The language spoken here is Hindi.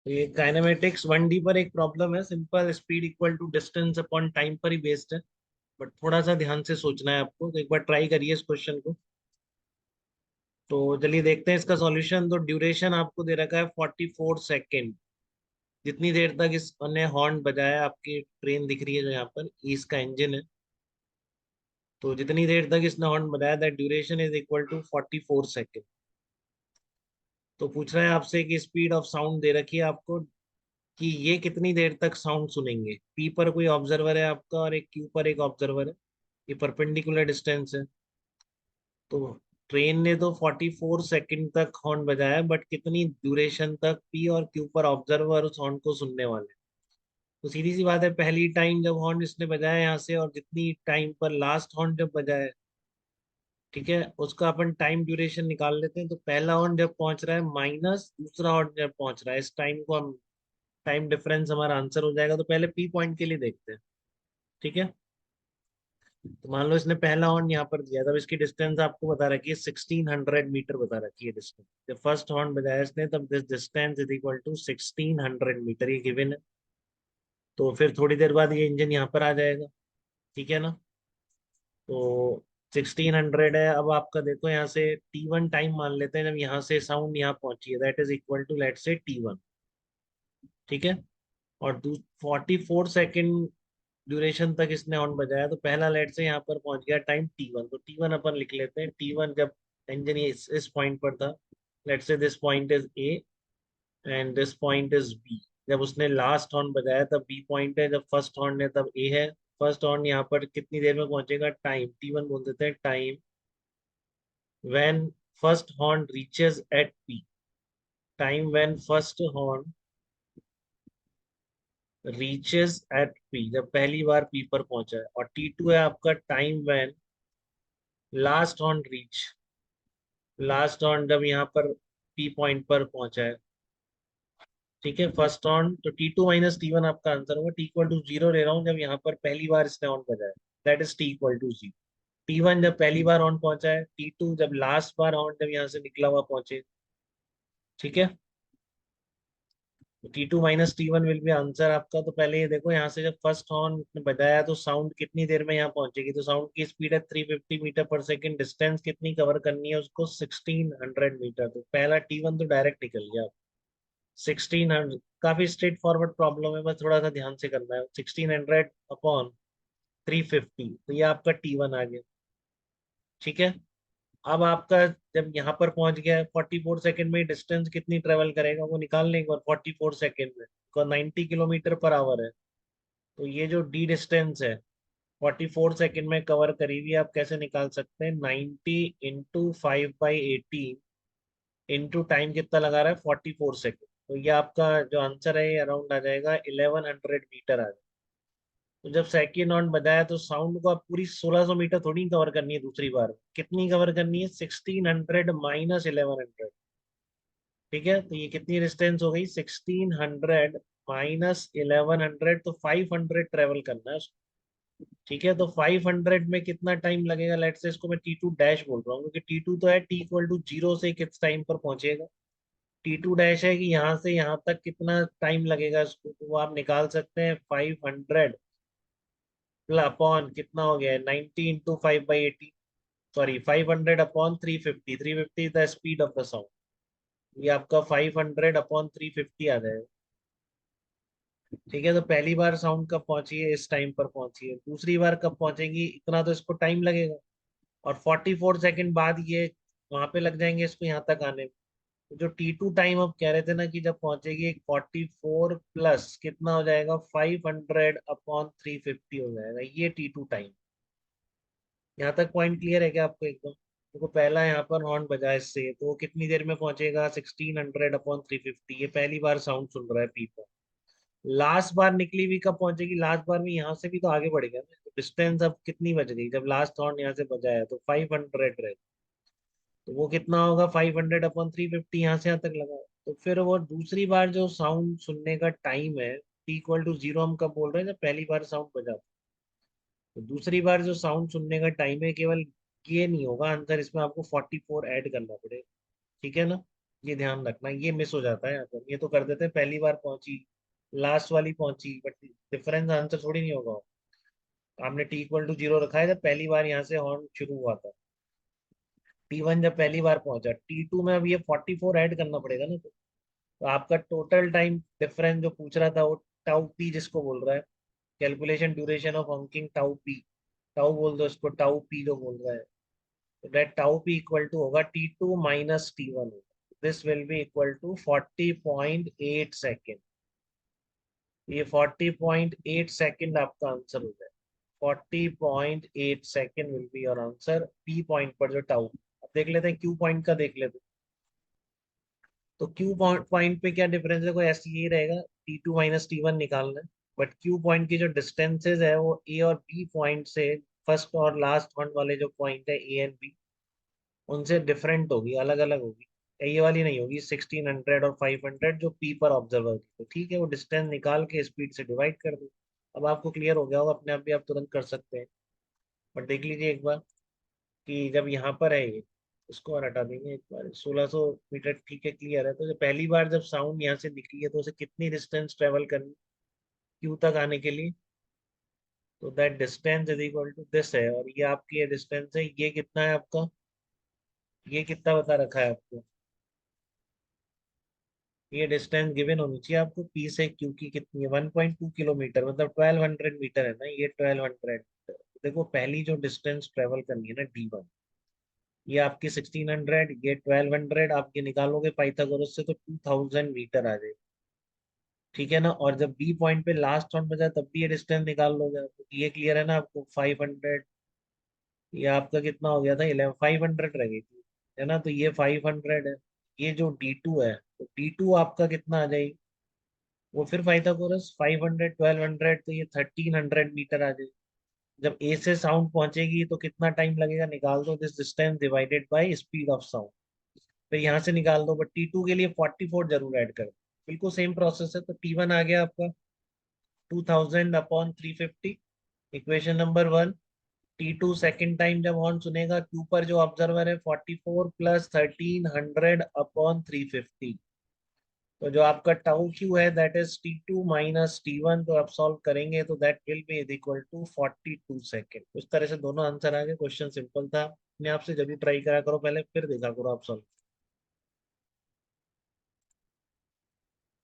तो ये काइनेमेटिक्स 1D पर एक प्रॉब्लम है, simple speed equal to distance upon time पर ही बेस्ड है। बट थोड़ा सा ध्यान से सोचना है आपको, तो एक बार ट्राई करिए इस क्वेश्चन को। तो चलिए देखते हैं इसका सॉल्यूशन। तो ड्यूरेशन आपको दे रखा है 44 सेकेंड। जितनी देर तक इसने हॉर्न बजाया, आपकी ट्रेन दिख रही है जो यहाँ पर, ये इसका इंजन है। तो जितनी देर तक इसने हॉर्न बजाया, that duration is equal to 44 second. तो पूछ रहा है आपसे कि स्पीड ऑफ साउंड दे रखी है आपको, कि ये कितनी देर तक साउंड सुनेंगे। पी पर कोई ऑब्जर्वर है आपका और एक क्यू पर एक ऑब्जर्वर है। ये परपेंडिकुलर डिस्टेंस है। तो ट्रेन ने तो 44 सेकेंड तक हॉर्न बजाया, बट कितनी ड्यूरेशन तक पी और क्यू पर ऑब्जर्वर उस हॉर्न को सुनने वाले। तो सीधी सी बात है, पहली टाइम जब हॉर्न इसने बजाया यहाँ से, और जितनी टाइम पर लास्ट हॉर्न जब बजाया, ठीक है, उसका अपन टाइम ड्यूरेशन निकाल लेते हैं। तो पहला हॉर्न जब पहुंच रहा है माइनस दूसरा हॉर्न जब पहुंच रहा है, इस टाइम को हम टाइम डिफरेंस हमारा आंसर हो जाएगा। तो पहले पी पॉइंट के लिए देखते हैं। ठीक है, तो मान लो इसने पहला हॉर्न यहाँ पर दिया, तब इसकी डिस्टेंस आपको बता रखी है 1600 मीटर बता रखी है डिस्टेंस। जब फर्स्ट हॉर्न बजाया इसने, तब this distance is equal to 1600 metre, ये गिवन है। तो फिर थोड़ी देर बाद ये इंजन यहाँ पर आ जाएगा। ठीक है ना। तो 1600 है। अब आपका देखो यहाँ से T1 टाइम मान लेते हैं, जब यहाँ से साउंड यहाँ पहुंची है, that is equal to let say T1। ठीक है। और 44 सेकेंड ड्यूरेशन तक इसने हॉर्न बजाया, तो पहला लेट से यहाँ पर पहुंच गया टाइम T1। तो T1 अपन लिख लेते हैं। T1 जब इंजन इस पॉइंट पर था, let say this point is A and this point is B. जब उसने लास्ट हॉर्न बजाया तब बी पॉइंट है, जब फर्स्ट हॉर्न है तब ए है। फर्स्ट हॉर्न यहाँ पर कितनी देर में पहुंचेगा, टाइम T1 बोल देते हैं, time when first horn reaches at P। time when first horn reaches at P, जब पहली बार P पर पहुंचा है। और T2 है आपका time when last horn reach, last horn जब यहाँ पर P पॉइंट पर पहुंचा है। ठीक है, फर्स्ट हॉर्न। तो T2 माइनस T1 आपका आंसर होगा। T इक्वल टू जीरो ले रहा हूँ जब यहाँ पर पहली बार इसने हॉर्न बजाया, that is T equal to zero. T1 जब पहली बार हॉर्न पहुंचा है, T2 जब लास्ट बार हॉर्न जब यहाँ से निकला हुआ पहुंचे। ठीक है। T2 minus T1 will be answer आपका। तो पहले ये देखो, यहाँ से जब फर्स्ट हॉर्न बजाया तो साउंड कितनी देर में यहाँ पहुंचेगी। तो साउंड की स्पीड है 350 मीटर पर सेकेंड। डिस्टेंस कितनी कवर करनी है उसको, 1600 मीटर। तो पहला T1 तो डायरेक्ट निकल गया। 1600 काफी स्ट्रेट फॉरवर्ड प्रॉब्लम है, बस थोड़ा सा ध्यान से करना है। 1600 अपॉन 350, तो ये आपका T1 आ गया। ठीक है। अब आपका जब यहाँ पर पहुंच गया है, 44 सेकेंड में डिस्टेंस कितनी ट्रेवल करेगा वो निकाल लेंगे। और 44 सेकेंड में 90 किलोमीटर पर आवर है। तो ये जो डी डिस्टेंस है 44 सेकेंड में कवर करी हुई, आप कैसे निकाल सकते हैं, 90 इंटू 5/18 इंटू टाइम कितना लगा रहा है, 44 सेकेंड। तो ये आपका जो आंसर है, ये अराउंड आ जाएगा 1100 मीटर आ जाएगा। तो जब सेकेंड हॉर्न बजाया, तो साउंड को आप पूरी 1600 मीटर थोड़ी कवर करनी है दूसरी बार। कितनी कवर करनी है, 1600 माइनस 1100। ठीक है, तो ये कितनी डिस्टेंस हो गई, 1600 माइनस 1100। तो 500 ट्रेवल करना है उसको। ठीक है, तो 500 में कितना टाइम लगेगा, लेट से इसको मैं T2 डैश बोल रहा हूँ, क्योंकि T2 तो है T इक्वल टू जीरो से किस टाइम पर पहुंचेगा। T2 डैश है कि यहाँ से यहाँ तक कितना टाइम लगेगा इसको। तो वो आप निकाल सकते हैं, 500 अपॉन कितना हो गया है, 90 into 5/18। Sorry, 500 upon 350। 350 is the speed of the sound. ये आपका 500 अपॉन 350 आ जाएगा। ठीक है, तो पहली बार साउंड कब पहुंची है, इस टाइम पर पहुंची है। दूसरी बार कब पहुंचेगी, इतना तो इसको टाइम लगेगा। और 44 सेकेंड बाद ये वहां पे लग जाएंगे इसको यहाँ तक आने में। तो जो T2 टाइम आप कह रहे थे ना, कि जब पहुंचेगी 44 प्लस कितना हो जाएगा, 500 अपॉन 350 हो जाएगा, ये T2 टाइम। यहाँ तक पॉइंट क्लियर है क्या आपको एकदम। देखो पहला यहाँ पर हॉर्न बजा इससे, तो वो कितनी देर में पहुंचेगा, 1600 अपॉन 350। ये पहली बार साउंड सुन रहा है पी। लास्ट बार निकली हुई कब पहुंचेगी, लास्ट बार में यहाँ से भी तो आगे बढ़ गया ना। तो डिस्टेंस अब कितनी बच गई, जब लास्ट हॉर्न यहाँ से बजा है तो 500 रहे। तो वो कितना होगा, 500 अपॉन 350, यहाँ से यहाँ तक लगा है। तो फिर वो दूसरी बार जो साउंड सुनने का टाइम है, T इक्वल टू जीरो, हम कब बोल रहे हैं, जब पहली बार साउंड बजा। तो दूसरी बार जो साउंड सुनने का टाइम है, केवल ये नहीं होगा आंसर, इसमें आपको 44 ऐड करना पड़ेगा। ठीक है ना। ये ध्यान रखना, ये मिस हो जाता है यहाँ पर। ये तो कर देते हैं पहली बार पहुंची, लास्ट वाली पहुंची, बट डिफरेंस आंसर थोड़ी नहीं होगा। आपने टी इक्वल टू जीरो रखा है जब पहली बार यहाँ से हॉर्न शुरू हुआ था। T1 जब पहली बार पहुंचा, T2 में अब ये 44 ऐड करना पड़ेगा ना। तो आपका टोटल टाइम डिफरेंस जो पूछ रहा था वो टाउ पी जिसको बोल रहा है, calculation duration of Hawking tau P, tau बोल दो इसको, टाउ पी जो बोल रहा है। तो that tau P equal to होगा T2 minus T1। This will be equal to 40.8 second. ये 40.8 सेकेंड आपका आंसर हो जाए। 40.8 second will be your answer P point पर जो टाउ। अब देख लेते हैं क्यू पॉइंट का, देख लेते हैं। तो क्यू पॉइंट पे क्या डिफरेंस है, कोई ऐसे ही रहेगा, T2 माइनस T1 निकालना है। बट क्यू पॉइंट की जो डिस्टेंसेज है वो ए और बी पॉइंट से, फर्स्ट और लास्ट वन वाले जो पॉइंट है ए एंड बी, उनसे डिफरेंट होगी, अलग अलग होगी। ये वाली नहीं होगी 1600 और 500 जो पी पर ऑब्जर्वर की। तो ठीक है, वो डिस्टेंस निकाल के स्पीड से डिवाइड कर दो। अब आपको क्लियर हो गया होगा अपने आप भी, आप तुरंत कर सकते हैं। बट देख लीजिए एक बार कि जब यहाँ पर है ये, इसको और हटा देंगे एक बार, 1600 मीटर ठीक है, क्लियर है। तो जब पहली बार जब साउंड यहाँ से निकली है तो उसे कितनी डिस्टेंस ट्रेवल करनी क्यू तक आने के लिए। तो that distance is equal to this है, और ये आपकी ये डिस्टेंस है, ये कितना है आपका, ये कितना बता रखा है आपको। ये डिस्टेंस गिवन होनी चाहिए आपको, पी से क्यू की कितनी है, 1.2 किलोमीटर, मतलब 1200 मीटर है ना, ये 1200। देखो पहली जो डिस्टेंस ट्रेवल करनी है ना D1, ये आपकी 1600, ये 1200, आप ये निकालोगे पाइथागोरस से तो 2000 मीटर आ जाएगी। ठीक है ना। और जब बी पॉइंट पे लास्ट राउंड बचा तब भी ये डिस्टेंस निकाल लोगे, तो ये क्लियर है ना आपको, 500। ये आपका कितना हो गया था, 500 रह गई थी, है ना। तो ये 500 है। ये जो D2 है, तो D2 आपका कितना आ जाएगी, वो फिर पाइथागोरस 500 1200, तो ये 1300 मीटर आ जाएगी। जब ए से साउंड पहुंचेगी तो कितना टाइम लगेगा, निकाल दो, this distance divided by speed of sound. फिर यहाँ से निकाल दो, बट T2 के लिए 44 जरूर ऐड कर दो। बिल्कुल सेम प्रोसेस है। तो T1 आ गया आपका 2000/350, equation number one. T2 second time जब हॉर्न सुनेगा, क्यू पर जो ऑब्जर्वर है 44 प्लस 1300/350। तो जो आपका टाउ क्यू है that is T2 minus T1, तो आप सॉल्व करेंगे तो that will be is equal to 42 second. उस तरह से दोनों आंसर आ गए। क्वेश्चन सिंपल था, अपने आप से जरूर ट्राई करा करो पहले, फिर देखा करो आप सॉल्व।